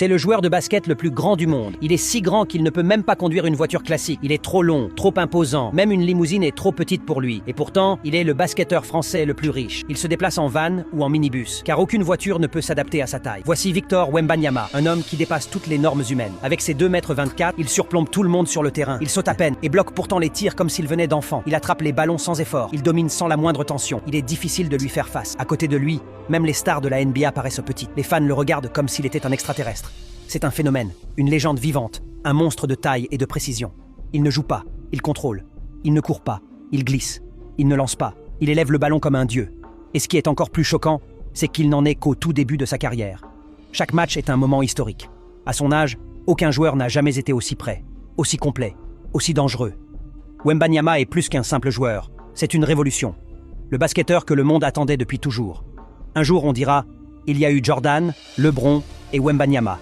C'est le joueur de basket le plus grand du monde. Il est si grand qu'il ne peut même pas conduire une voiture classique. Il est trop long, trop imposant. Même une limousine est trop petite pour lui. Et pourtant, il est le basketteur français le plus riche. Il se déplace en van ou en minibus, car aucune voiture ne peut s'adapter à sa taille. Voici Victor Wembanyama, un homme qui dépasse toutes les normes humaines. Avec ses 2,24 m, il surplombe tout le monde sur le terrain. Il saute à peine et bloque pourtant les tirs comme s'il venait d'enfants. Il attrape les ballons sans effort. Il domine sans la moindre tension. Il est difficile de lui faire face. À côté de lui, même les stars de la NBA paraissent petites. Les fans le regardent comme s'il était un extraterrestre. C'est un phénomène, une légende vivante, un monstre de taille et de précision. Il ne joue pas, il contrôle. Il ne court pas, il glisse. Il ne lance pas, il élève le ballon comme un dieu. Et ce qui est encore plus choquant, c'est qu'il n'en est qu'au tout début de sa carrière. Chaque match est un moment historique. À son âge, aucun joueur n'a jamais été aussi prêt, aussi complet, aussi dangereux. Wembanyama est plus qu'un simple joueur, c'est une révolution. Le basketteur que le monde attendait depuis toujours. Un jour on dira, il y a eu Jordan, LeBron et Wembanyama.